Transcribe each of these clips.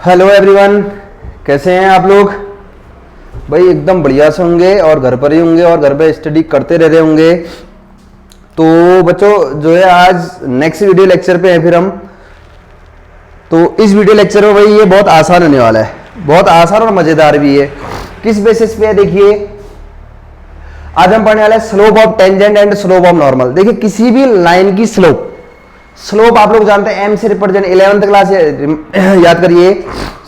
Hello everyone, कैसे हैं आप लोग? भाई एकदम बढ़िया से होंगे और घर पर ही होंगे और घर पे स्टडी करते रह रहे होंगे। तो बच्चों जो है आज नेक्स्ट वीडियो लेक्चर पे हैं फिर हम। तो इस वीडियो लेक्चर में भाई ये बहुत आसान होने वाला है, बहुत आसान और मजेदार भी है। किस बेसिस पे है देखिए, आज हम पढ़ने वाले हैं slope of tangent and slope of normal. देखिए किसी भी लाइन की स्लोप आप लोग जानते हैं एम से रिप्रेजेंट, 11th क्लास याद करिए,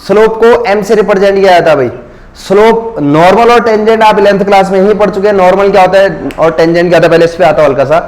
स्लोप को एम से रिप्रेजेंट किया जाता है भाई। स्लोप नॉर्मल और टेंजेंट आप 11th क्लास में ही पढ़ चुके हैं। नॉर्मल क्या होता है और टेंजेंट क्या होता है, पहले इस पे आता है हल्का सा।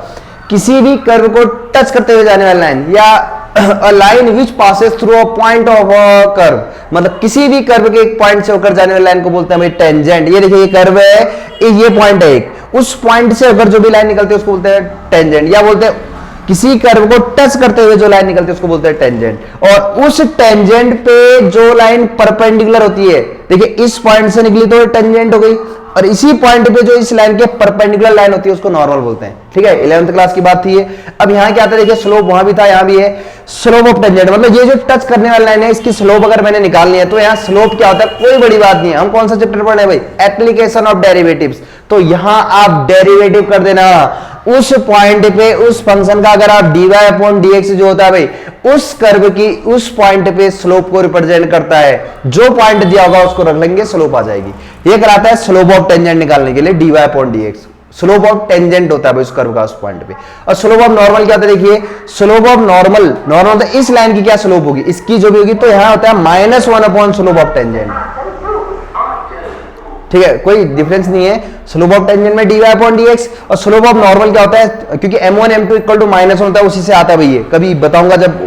किसी भी कर्व को टच करते हुए जाने वाली लाइन या अ line which passes through a point of a curve, मतलब किसी भी कर्व के एक पॉइंट से होकर जाने वाली लाइन को बोलते हैं भाई टेंजेंट। ये देखिए ये कर्व है, ये पॉइंट है एक, उस पॉइंट से अगर जो भी लाइन निकलती है उसको बोलते हैं टेंजेंट, या बोलते हैं किसी कर्व को टच करते हुए जो लाइन निकलती है उसको बोलते हैं टेंजेंट। और उस टेंजेंट पे जो लाइन परपेंडिकुलर होती है, देखिए इस पॉइंट से निकली तो टेंजेंट हो गई, और इसी पॉइंट पे जो इस लाइन के परपेंडिकुलर लाइन होती है उसको नॉर्मल बोलते हैं। ठीक है, 11th क्लास की बात थी ये। अब यहाँ क्या आता है, देखिए स्लोप वहां भी था, यहाँ भी है स्लोप ऑफ टेंजेंट, मतलब ये जो टच करने वाली लाइन है इसकी स्लोप अगर मैंने निकालनी है तो यहाँ स्लोप क्या होता है, कोई बड़ी बात नहीं है। हम कौन सा चैप्टर पढ़ रहे हैं भाई, एप्लीकेशन ऑफ डेरिवेटिव्स। तो यहां आप डेरिवेटिव कर देना उस पॉइंट पे, उस फंक्शन का अगर आप dy अपॉन dx जो होता है भाई उस कर्व की उस पॉइंट पे स्लोप को रिप्रेजेंट करता है, जो पॉइंट दिया होगा उसको रख लेंगे, स्लोप आ जाएगी। ये कराता है स्लोप ऑफ टेंजेंट निकालने के लिए dy upon dx। Slope of tangent होता है भाई उस कर्व का उस पॉइंट पे। और स्लोप ऑफ नॉर्मल क्या होता है, देखिए स्लोप ऑफ नॉर्मल तो इस लाइन की क्या स्लोप होगी, इसकी जो भी होगी, तो यहां होता है -1 अपॉन स्लोप ऑफ टेंजेंट। ठीक है, कोई डिफरेंस नहीं है। स्लोप ऑफ टेंजेंट में dy अपॉन dx, और स्लोप ऑफ नॉर्मल क्या होता है, क्योंकि m1 m2 इक्वल टू -1 होता है, उसी से आता है भाई। ये कभी बताऊंगा जब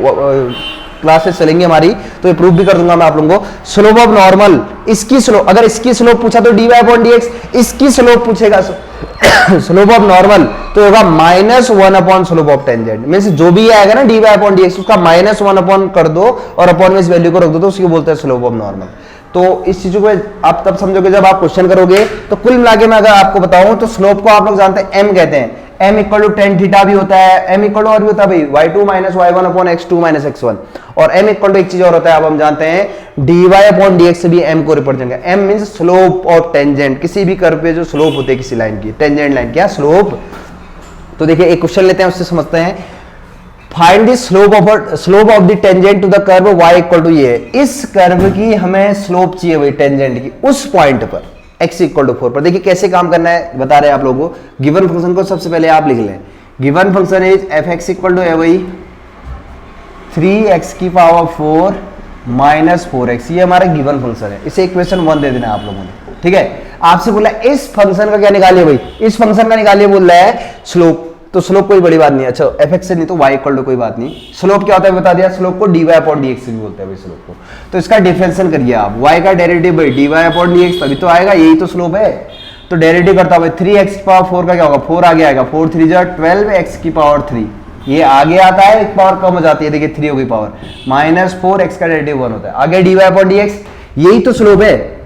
क्लासेस चलेंगे हमारी, तो ये प्रूफ भी कर दूंगा मैं आप लोगों को। स्लोप ऑफ नॉर्मल, इसकी स्लोप, अगर इसकी स्लोप पूछा तो dy अपॉन dx, इसकी स्लोप पूछेगा स्लोप ऑफ नॉर्मल तो होगा -1 upon slope of tangent. Means जो भी आएगा ना dy अपॉन dx उसका -1 अपॉन कर दो और अपॉन में इस वैल्यू को रख दो, तो उसको बोलते हैं स्लोप ऑफ नॉर्मल। तो इस चीजों को आप तब समझोगे जब आप क्वेश्चन करोगे। तो कुल मिला के मैं अगर आपको बताऊं तो स्लोप को आप लोग जानते हैं m कहते हैं, m equal to ten theta भी होता है, m इक्वल टू और भी होता है भाई y2 minus y1 upon x2 minus x1, और m इक्वल टू एक चीज और होता है, अब हम जानते हैं dy अपॉन dx से भी m को रिप्रेजेंट करता है। m means slope of tangent, किसी भी कर्व पे जो स्लोप होती है किसी लाइन की, टेंजेंट लाइन क्या स्लोप। तो देखिए एक क्वेश्चन लेते हैं, उससे समझते हैं। Find the slope of the tangent to the curve y equal to, ये इस कर्व की हमें स्लोप चाहिए भाई टेंजेंट की उस पॉइंट पर x इक्वल टू 4 पर। देखिए कैसे काम करना है बता रहे हैं आप लोगों को। गिवन फंक्शन को सबसे पहले आप लिख लें, given function is fx equal to है भाई 3x की पावर 4 माइनस 4x, ये हमारा गिवन फंक्शन है। इसे इक्वेशन 1 दे देना आप लोगों ने। ठीक है, आपसे बोला इस फंक्शन का क्या निकालिए भाई, इस फंक्शन का निकालिए बोल रहा है स्लोप। तो स्लोप कोई बड़ी बात नहीं है, अच्छा fx से नहीं तो y इक्वल टू कोई बात नहीं। स्लोप क्या होता है बता दिया, स्लोप को dy अपॉन dx से भी बोलते हैं भाई स्लोप को। तो इसका डिफरेंशियल करिए आप, y का डेरिवेटिव भाई dy अपॉन dx तभी तो आएगा, यही तो स्लोप है। तो डेरिवेटिव करता भाई 3x की पावर 4 का क्या होगा, 4 आगे आएगा, 4 3 जा 12 x की पावर 3, ये आगे आता है, एक पावर कम हो जाती है, देखिए 3 हो गई पावर, -4x का डेरिवेटिव 1 होता है। आगे dy अपॉन dx, यही तो स्लोप है।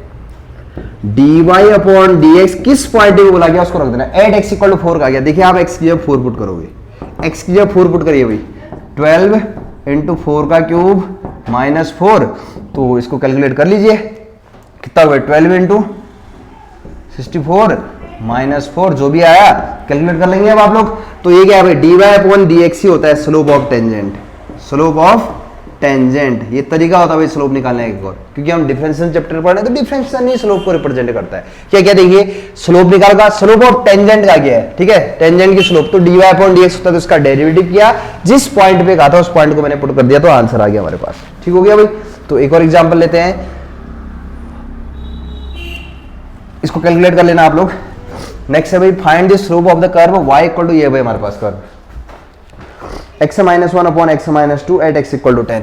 dy अपॉन dx किस पॉइंट पे बोला गया उसको रख देना, एट x इक्वल टू 4 का गया। देखिए आप x की जगह 4 पुट करोगे, x की जगह 4 पुट करिए भाई, 12 इंटू 4 का क्यूब -4, तो इसको कैलकुलेट कर लीजिए कितना हुआ, 12 इंटू 64 -4, जो भी आया कैलकुलेट कर लेंगे अब आप लोग। तो ये क्या है भाई, dy अपॉन dx ही होता है slope of tangent, slope of tangent. ये तरीका होता है भाई स्लोप निकालने का, क्योंकि हम डिफरेंशियल चैप्टर पढ़ रहे हैं तो डिफरेंशियल ही स्लोप को रिप्रेजेंट करता है। क्या क्या देखिए स्लोप निकालगा, स्लोप ऑफ टेंजेंट का क्या है, ठीक है टेंजेंट की स्लोप, तो dy अपॉन dx होता है, तो इसका डेरिवेटिव किया, जिस पॉइंट पे कहा था उस पॉइंट को मैंने पुट कर दिया, तो आंसर आ गया हमारे पास। ठीक हो गया भाई। तो एक और एग्जांपल लेते हैं, इसको कैलकुलेट कर लेना आप लोग। नेक्स्ट है भाई find the slope of the curve y equal to, ये भाई हमारे पास curve x -1 upon x -2 at x equal to 10,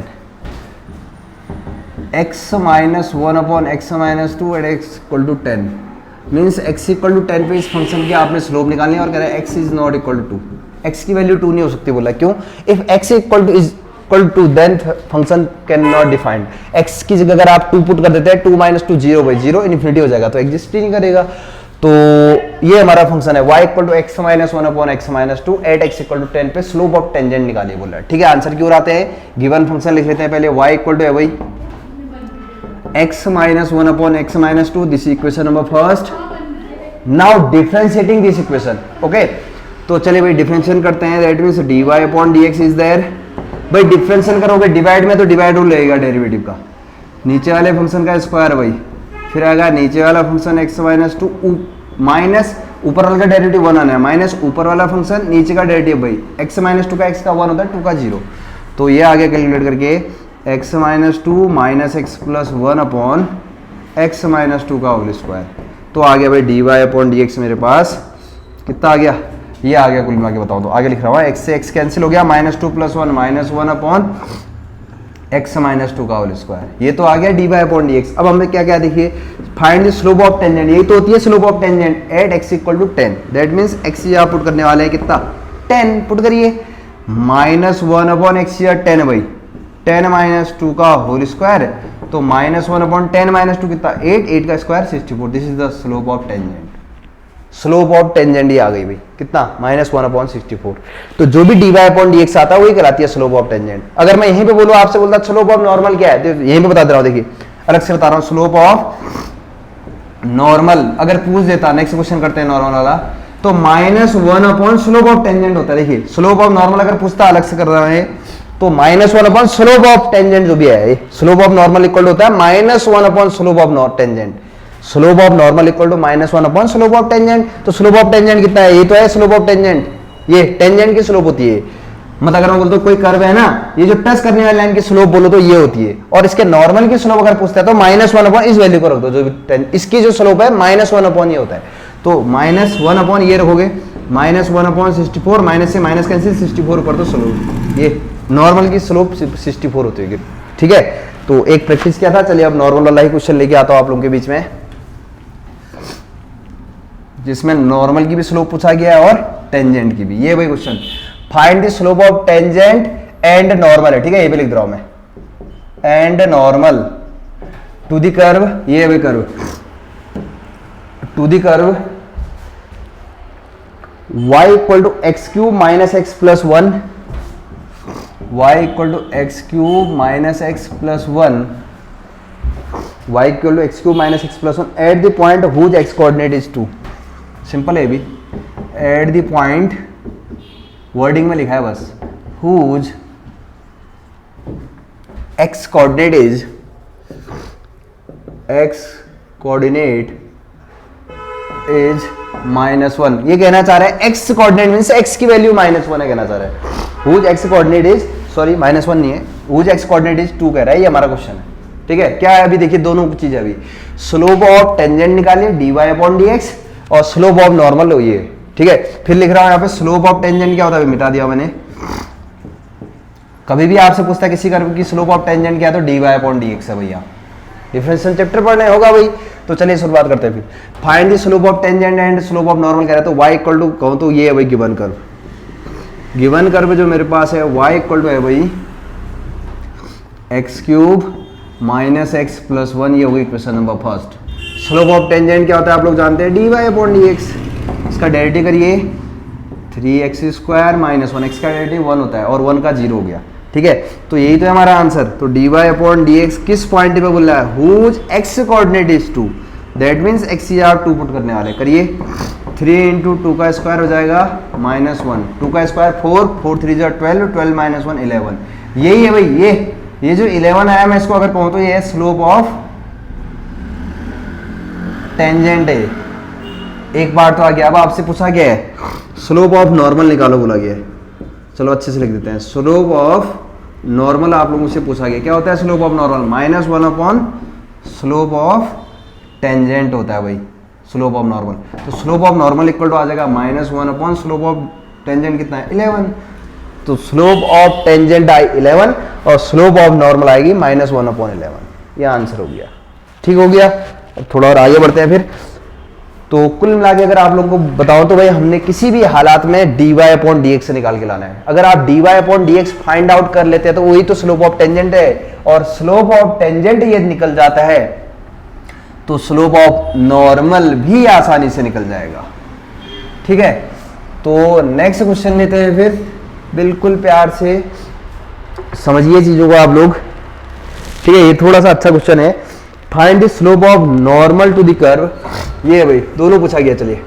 x -1 upon x -2 at x equal to 10 means x equal to 10 पे इस फंक्शन की आपने स्लोप निकालनी है, और कह रहा है x is not equal to 2, x की वैल्यू 2 नहीं हो सकती। बोला क्यों, if x equal to then function can not defined. x की जगह अगर आप 2 पुट कर देते हैं, 2 - 2 0 भाई, 0 इन्फिनिटी हो जाएगा, तो एग्जिस्ट ही नहीं करेगा। तो ये हमारा फंक्शन है y equal to x -1 upon x -2 at x equal to 10 पे स्लोप ऑफ टेंजेंट निकालिए बोल रहा है। ठीक है, आंसर की ओर आते हैं। गिवन फंक्शन लिख लेते हैं पहले, y इक्वल टू है भाई x minus 1 upon x minus 2, this equation number first. Now differentiating this equation. Okay, तो चलिए भाई डिफरेंशिएशन करते हैं. That means dy upon dx is there. भाई डिफरेंशियल करोगे डिवाइड में तो डिवाइड रूल लगेगा डेरिवेटिव का. नीचे वाले फंक्शन का स्क्वायर भाई, फिर आएगा नीचे वाला फंक्शन x माइनस 2 माइनस ऊपर वाला का डेरिवेटिव 1 आना है, माइनस ऊपर वाला फंक्शन नीचे का डेरिवेटिव भाई x माइनस 2 का x का 1 होता है, 2 का 0. तो ये आगे कैलकुलेट करके x minus 2 minus x plus 1 upon x minus 2 का होल स्क्वायर. तो आ गया भाई dy अपॉन dx मेरे पास कितना आ गया, ये आ गया. कुल मिला के बताओ तो आगे लिख रहा हूँ, x से x कैंसिल हो गया, minus 2 plus 1 minus 1 upon x minus 2 का होल स्क्वायर. ये तो आ गया dy अपॉन dx. अब हमें क्या क्या देखिए, find the slope of tangent. यही तो होती है slope of tangent at x equal to 10. That means x यहाँ पुट करने वाले हैं कितना, 10 पुट करिए. माइनस 1 अपॉन एक्स या 10 भाई, 10 माइनस 2 का होल स्क्वायर. तो माइनस 1 अपॉन 10 माइनस 2 कितना, 8, 8 का square 64. This is the slope of tangent. Slope of tangent ये आ गई भाई कितना, माइनस 1 अपॉन 64. तो जो भी dy अपॉन dx आता है वही कहलाती है स्लोप ऑफ टेंजेंट. अगर मैं यहीं पे बोलूँ आपसे बोलता स्लोप ऑफ नॉर्मल क्या है, तो यहीं पे बता दे रहा हूँ. देखिए अलग से बता रहा हूँ, स्लोप ऑफ नॉर्मल अगर पूछ देता, नेक्स्ट क्वेश्चन करते हैं नॉर्मल वाला, तो minus 1 upon slope of tangent होता है. देखिए स्लोप ऑफ नॉर्मल अगर पूछता अलग से कर रहा है तो minus 1 upon slope of tangent जो भी है, स्लोप ऑफ नॉर्मल इक्वल होता है minus 1 upon slope of tangent. Slope of normal equal to minus 1 upon slope of tangent. तो स्लोप ऑफ टेंजेंट कितना है, ये तो है स्लोप ऑफ टेंजेंट. ये टेंजेंट की स्लोप होती है. मतलब अगर मैं बोलता हूँ कोई कर्व है ना, ये जो टच करने वाली लाइन की स्लोप बोलो तो ये होती है. और इसके नॉर्मल की स्लोप अगर पूछता है तो माइनस 1 अपॉन इस वैल्यू को रख दो, जो भी इसकी जो स्लोप है माइनस 1 अपॉन ये होता है. तो माइनस 1 अपॉन ये रखोगे, माइनस 1 अपॉन 64, माइनस से माइनस कैंसिल, 64 ऊपर तो स्लोप, ये नॉर्मल की स्लोप 64 होती है. ठीक है, तो एक प्रैक्टिस किया था. चलिए अब नॉर्मल वाला ही क्वेश्चन लेके आता हूँ आप लोगों के बीच में, जिसमें नॉर्मल की भी स्लोप पूछा गया है और टेंजेंट की भी. ये भाई question, find the slope of tangent and normal है. ठीक है, ये भी लिख रहा हूं मैं, and normal to the curve. ये भाई curve to the curve y equal to x cube minus x plus 1, y equal to x cube minus x plus 1, y equal to x cube minus x plus 1 at the point whose x coordinate is 2. Simple है भी, eight the point, wording में लिखा है बस, whose x coordinate is, x coordinate is minus 1. ये कहना चाह रहा है एक्स कोऑर्डिनेट मींस एक्स की वैल्यू माइनस 1 है कहना चाह रहा है. Whose x coordinate is, sorry minus 1 नहीं है, हुज एक्स कोऑर्डिनेट इज 2 कह रहा है. ये हमारा क्वेश्चन है. ठीक है, क्या है अभी देखिए दोनों चीजें. अभी स्लोप ऑफ टेंजेंट निकालिए dy अपॉन dx और स्लोप ऑफ नॉर्मल हो ये. ठीक है, फिर लिख रहा हूं यहाँ पे स्लोप ऑफ टेंजेंट क्या होता है, मिटा दिया मैंने. कभी भी आपसे पूछता है किसी कर्व की स्लोप ऑफ टेंजेंट क्या है तो dy अपॉन dx है भैया. डिफरेंशियल चैप्टर पढ़ने होगा भाई. तो चलिए शुरुआत करते हैं. फिर find the slope of tangent and slope of normal कह रहा है, तो y इक्वल टू कहूँ तो ये है भाई गिवन कर्व. गिवन कर्व जो मेरे पास है y इक्वल टू है भाई x cube minus x plus 1. ये होगी question number first. Slope of tangent क्या होता है आप लोग जानते हैं, dy अपॉन dx. इसका डेरिवेटिव करिए 3x स्क्वायर माइनस 1, x का डेरिवेटिव 1 होता है और 1 का 0 हो गया. ठीक है, तो यही तो है हमारा आंसर. तो dy अपॉन dx किस पॉइंट पे बोल रहा है, whose x coordinate is 2. That means x या आप 2 पुट करने वाले. करिए 3 इंटू 2 का स्क्वायर हो जाएगा माइनस 1, 2 का स्क्वायर 4, 4 3 जा 12, 12 माइनस 1 11. यही है भाई, ये जो 11 आया मैं इसको अगर कहूँ तो ये है स्लोप ऑफ टेंजेंट है. एक बार तो आ गया. अब आपसे पूछा गया है स्लोप ऑफ नॉर्मल निकालो बोला गया है. चलो अच्छे से लिख देते हैं. स्लोप ऑफ नॉर्मल आप लोगों से पूछा गया क्या होता है, slope of normal minus 1 upon slope of tangent होता है भाई स्लोप ऑफ नॉर्मल. तो slope of normal equal to आ जाएगा minus 1 upon slope of tangent कितना है 11. तो स्लोप ऑफ टेंजेंट आई 11 और स्लोप ऑफ नॉर्मल आएगी माइनस 1 अपॉन 11. यह आंसर हो गया. ठीक हो गया. अब थोड़ा और आगे बढ़ते हैं फिर. तो कुल मिला के अगर आप लोगों को बताओ तो भाई हमने किसी भी हालात में dy अपॉन dx से निकाल के लाना है. अगर आप dy upon dx find out कर लेते हैं तो वही तो स्लोप ऑफ टेंजेंट है. और स्लोप ऑफ टेंजेंट ये निकल जाता है तो स्लोप ऑफ नॉर्मल भी आसानी से निकल जाएगा. ठीक है, तो नेक्स्ट क्वेश्चन लेते हैं फिर. बिल्कुल प्यार से समझिए चीजों को आप लोग. ठीक है, ये थोड़ा सा अच्छा क्वेश्चन है. Find the slope of normal to the curve. ये भाई दोनों पूछा गया। चलिए,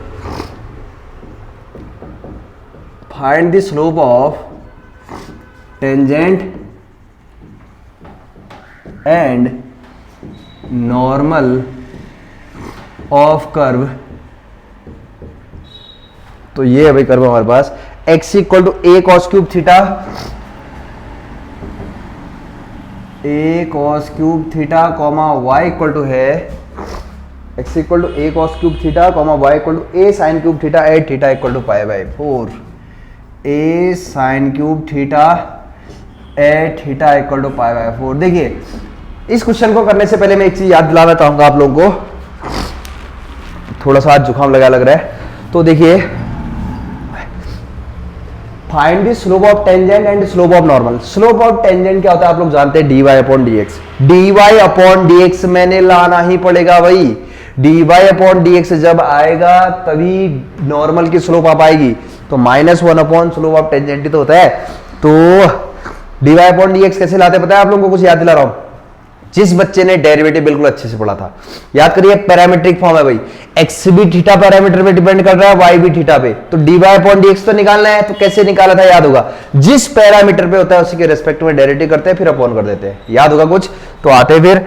find the slope of tangent and normal of curve. तो ये है भाई कर्व हमारे पास, x equal to a cos cube theta, a cos cube theta comma y equal to है x equal to a cos cube theta comma y equal to a sin cube theta at theta equal to pi by 4, a sin cube theta at theta equal to pi by 4। देखिए, इस question को करने से पहले मैं एक चीज याद दिलाना चाहूंगा आप लोगों को, थोड़ा सा आज जुकाम लगा लग रहा है। तो देखिए, find the slope of tangent and slope of normal. Slope of tangent क्या होता है आप लोग जानते हैं, dy upon dx। dy upon dx मैंने लाना ही पड़ेगा भाई। dy अपॉन dx जब आएगा तभी नॉर्मल की स्लोप आ पाएगी। तो -1 अपॉन स्लोप ऑफ टेंजेंट ही तो होता है। तो dy अपॉन dx कैसे लाते पता है आप लोगों को, कुछ याद दिला रहा हूं। जिस बच्चे ने डेरिवेटिव बिल्कुल अच्छे से पढ़ा था, याद करिए, पैरामीट्रिक फॉर्म है भाई। x भी थीटा पैरामीटर पे डिपेंड कर रहा है, y भी थीटा पे। तो dy अपॉन dx तो निकालना है, तो कैसे निकाला था याद होगा। जिस पैरामीटर पे होता है उसी के रेस्पेक्ट में डेरिवेटिव करते हैं, फिर अपॉन कर देते हैं। याद होगा कुछ तो आते फिर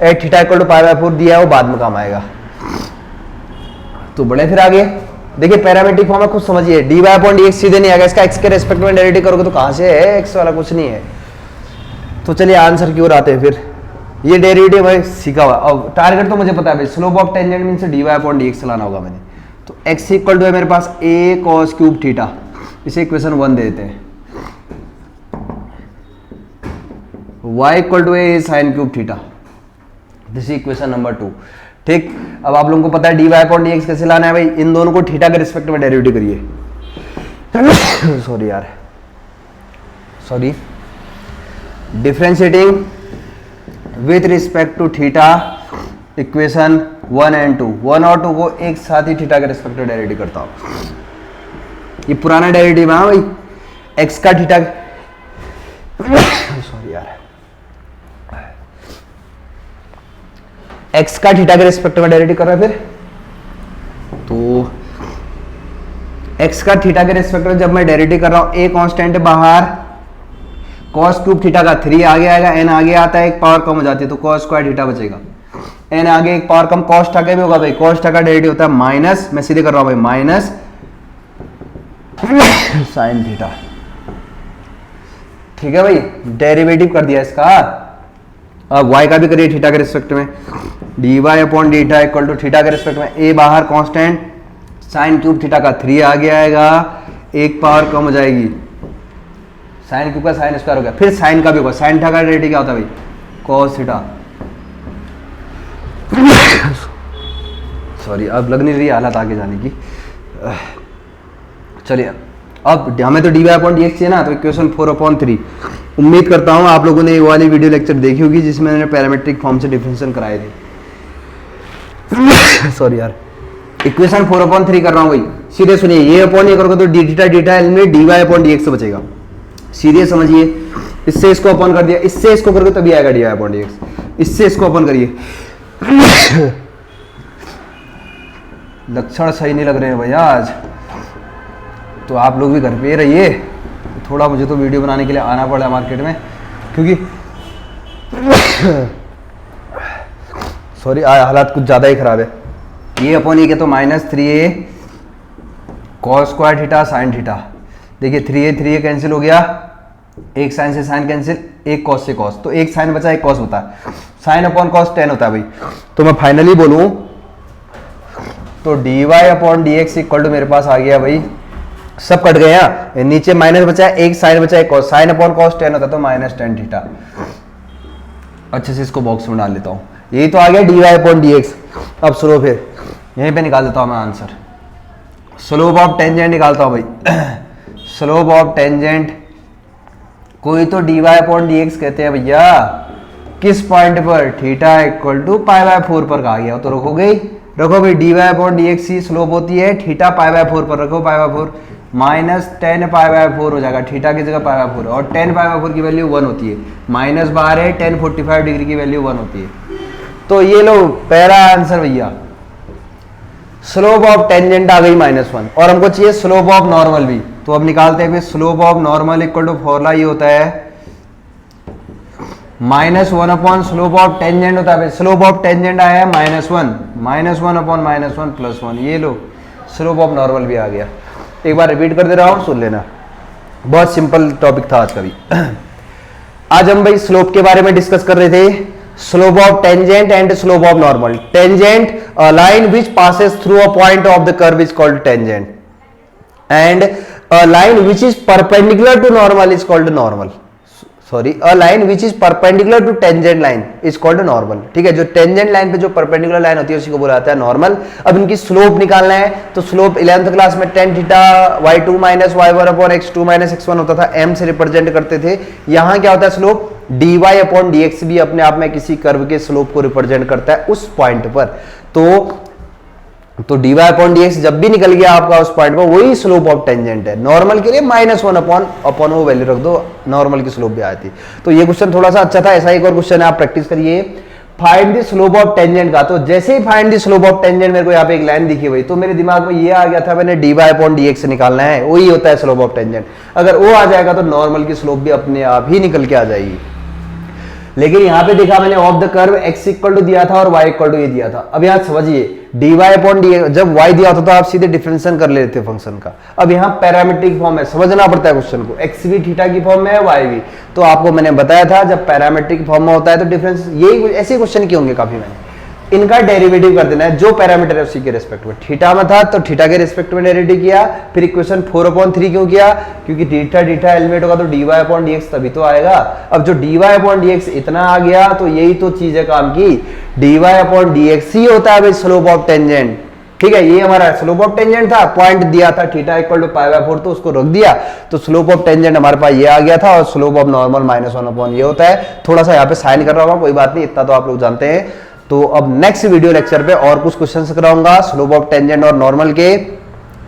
at theta equal to pi by 4 दिया है, वो बाद में काम आएगा। तो बढ़े फिर आगे। देखिए, पैरामीट्रिक फॉर्म है, कुछ समझिए। dy अपॉन dx सीधे नहीं आएगा, इसका x के रेस्पेक्ट में डेरिवेटिव करोगे तो कहां से है, x वाला कुछ नहीं है। तो चलिए आंसर की ओर आते हैं फिर। ये डेरिवेटिव है सीखा हुआ। अब टारगेट तो मुझे पता है भाई, slope of tangent means dy upon dx चलाना होगा मैंने। तो x इक्वल टू है मेरे पास a cos क्यूब थीटा, इसे इक्वेशन 1 दे देते हैं। y equal to a sin cube theta, this equation number 2। ठीक, अब आप लोगों को पता है dy अपॉन dx कैसे लाना है भाई। इन दोनों को थीटा के रिस्पेक्ट में डेरिवेटिव करिए। सॉरी यार, sorry. Differentiating with respect to theta, equation 1 and 2। 1 और 2 को एक साथ ही थीटा के रिस्पेक्ट में डेरिवेटिव करता हूं। ये पुराना डेरिवेटिव है भाई, x का थीटा, सॉरी यार, x का थीटा के रिस्पेक्ट में डेरिवेटिव कर रहा है। फिर तो x का थीटा के रिस्पेक्ट में जब मैं डेरिवेटिव कर रहा हूं, a कांस्टेंट है बाहर, cos क्यूब थीटा का 3 आगे आएगा, n आगे आता है, एक पावर कम हो जाती है तो cos स्क्वायर थीटा बचेगा। n आगे एक पावर कम, cos थीटा भी होगा भाई। cos थीटा का डेरिवेटिव होता है माइनस, मैं सीधे कर रहा हूं भाई, माइनस sin थीटा। ठीक है भाई, डेरिवेटिव कर दिया इसका। अब y का भी करिए थीटा के रिस्पेक्ट में। dy अपॉन थीटा इक्वल टू थीटा के रिस्पेक्ट में a बाहर कांस्टेंट, sin क्यूब थीटा का 3 आगे आएगा, एक पावर कम हो जाएगी, साइन क्यूब का साइन स्क्वायर हो गया। फिर साइन का भी होगा, साइन थीटा का डेरिवेटिव क्या होता है भाई, cos थीटा। सॉरी, अब लग नहीं रही हालत आगे जाने की। चलिए, अब हमें तो dy अपॉन dx चाहिए ना, तो इक्वेशन 4 अपॉन 3। उम्मीद करता हूं आप लोगों ने ये वाली वीडियो लेक्चर देखी होगी जिसमें मैंने पैरामीट्रिक फॉर्म से डिफरेंशिएशन कराए थे। सॉरी यार, इक्वेशन 4 अपॉन 3 कर रहा हूं भाई। सीधे सुनिए, ये अपॉन ये करोगे तो डी थीटा में dy अपॉन dx से बचेगा। सीधे समझिए, इससे इसको अपन कर दिया, इससे इसको करके तभी आएगा dy अपॉन dx। इससे इसको अपन करिए। लक्षण सही नहीं लग रहे हैं भैया आज, तो आप लोग भी घर पे रहिए। थोड़ा मुझे तो वीडियो बनाने के लिए आना पड़ा मार्केट में, क्योंकि सॉरी हालात कुछ ज़्यादा ही खराब है। ये अपॉन ये क्या, तो -3a cos square theta sin theta. देखिए 3a कैंसिल हो गया, एक साइन से साइन कैंसिल, एक कॉस से कॉस, तो एक साइन बचा एक कॉस होता है। साइन अपॉन कॉस 10 होता है भाई। तो मैं फाइनली बोलूं तो dy upon dx equal to मेरे पास आ गया भाई, सब कट गए हैं, नीचे माइनस बचा, एक साइन बचा एक कॉस, साइन अपॉन कॉस 10 होता है तो -10 थीटा। अच्छे से इसको बॉक्स में डाल लेता हूं, यही तो आ गया dy अपॉन dx। अब स्लोप फिर यहीं पे निकाल देता हूं मैं आंसर। स्लोप ऑफ टेंजेंट निकालता हूं भाई। स्लोप ऑफ टेंजेंट कोई तो dy अपॉन dx कहते हैं भैया, किस पॉइंट पर, theta equal to pi by 4 पर कहा गया, तो रखोगे, रखो भाई dy अपॉन dx की स्लोप होती है थीटा पाई बाय 4 पर, रखो पाई बाय 4, -10 पाई बाय 4 हो जाएगा, थीटा की जगह पाई बाय 4 और 10 पाई बाय 4 की वैल्यू 1 होती है, माइनस बाहर है, 10 45 डिग्री की वैल्यू 1 होती है। तो ये लो पहला आंसर भैया, स्लोप ऑफ टेंजेंट आ गई -1 और हमको चाहिए स्लोप ऑफ नॉर्मल भी। तो अब निकालते हैं, slope of normal equal to formula ये होता है -1 अपॉन स्लोप ऑफ टेंजेंट होता है। स्लोप ऑफ टेंजेंट आया है -1 अपॉन -1 प्लस 1। ये लो स्लोप ऑफ नॉर्मल भी आ गया। एक बार रिपीट कर दे रहा हूं, सुन लेना, बहुत सिंपल टॉपिक था आज का भी। आज हम भाई स्लोप के बारे में डिस्कस कर रहे थे, slope of tangent and slope of normal. Tangent a line which passes through a point of the curve is called tangent and a line which is perpendicular to normal is called normal. Sorry, a line which is perpendicular to tangent line is called normal. ठीक है, जो tangent line पे जो perpendicular line होती है उसी को बोला जाता है नॉर्मल। अब इनकी स्लोप निकालना है तो स्लोप 11th क्लास में tan theta y2 minus y1 upon x2 minus x1 होता था, m से रिप्रेजेंट करते थे। यहां क्या होता है स्लोप, dy अपॉन dx भी अपने आप में किसी कर्व के स्लोप को रिप्रेजेंट करता है उस पॉइंट पर। तो dy अपॉन dx जब भी निकल गया आपका उस पॉइंट पर, वही स्लोप ऑफ टेंजेंट है। नॉर्मल के लिए -1 अपॉन वो वैल्यू रख दो, नॉर्मल की स्लोप भी आती। तो ये क्वेश्चन थोड़ा सा अच्छा था। ऐसा एक और क्वेश्चन है, आप प्रैक्टिस करिए, find the slope of tangent का। तो जैसे ही find the slope of tangent मेरे को यहाँ पे एक लाइन दिखी हुई, तो मेरे दिमाग में ये आ गया था, मैंने dy अपॉन dx से निकालना है, वही होता है स्लोप ऑफ टेंजेंट। अगर वो आ जाएगा तो नॉर्मल की स्लोप भी अपने आप ही निकल के आ जाएगी। लेकिन यहां पे देखा मैंने of the curve x equal to दिया था और y इक्वल टू ये दिया था। अब यहां समझिए, dy अपॉन dx, जब y दिया होता तो आप सीधे डिफरेंशिएशन कर लेते फंक्शन का। अब यहां पैरामीट्रिक फॉर्म है, समझना पड़ता है क्वेश्चन को, x भी थीटा की फॉर्म में है, y भी। तो आपको मैंने बताया था जब पैरामीट्रिक फॉर्म में होता है तो डिफरेंस, यही ऐसे क्वेश्चन क्यों होंगे काफी, मैंने इनका डेरिवेटिव कर देना है, जो पैरामीटर है उसी के रिस्पेक्ट में। थीटा में था तो थीटा के रिस्पेक्ट में डेरिवेटिव किया, फिर इक्वेशन 4/3 क्यों किया, क्योंकि थीटा एलिमेंट होगा तो dy अपॉन dx तभी तो आएगा। अब जो dy अपॉन dx इतना आ गया तो यही तो चीज है काम की, dy अपॉन dx ही होता है भाई स्लोप ऑफ टेंजेंट। ठीक है, ये हमारा स्लोप ऑफ टेंजेंट था, पॉइंट दिया था थीटा इक्वल टू π/4, तो उसको रख दिया, तो स्लोप ऑफ टेंजेंट हमारे पास ये आ गया था, और स्लोप ऑफ नॉर्मल -1 अपॉन ये होता है। थोड़ा सा यहाँ पे साइन कर रहा होगा, कोई बात नहीं, इतना तो आप लोग जानते हैं। तो अब नेक्स्ट वीडियो लेक्चर पे और कुछ क्वेश्चंस कराऊंगा स्लोप ऑफ टेंजेंट और नॉर्मल के।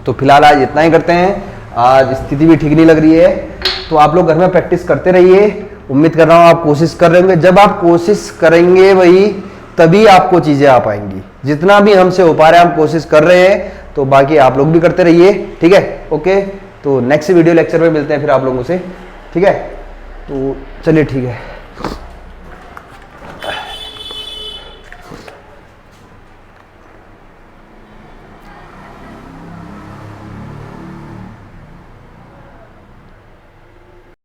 तो फिलहाल आज इतना ही करते हैं, आज स्थिति भी ठीक नहीं लग रही है, तो आप लोग घर में प्रैक्टिस करते रहिए। उम्मीद कर रहा हूं आप कोशिश कर रहे होंगे, जब आप कोशिश करेंगे वही तभी आपको चीजें आ पाएंगी। जितना भी हमसे हो पा रहा है हम कोशिश कर रहे हैं, तो बाकी आप लोग भी करते रहिए। ठीक है, ओके, तो नेक्स्ट वीडियो लेक्चर में मिलते हैं फिर आप लोगों से। ठीक है, तो चलिए ठीक है।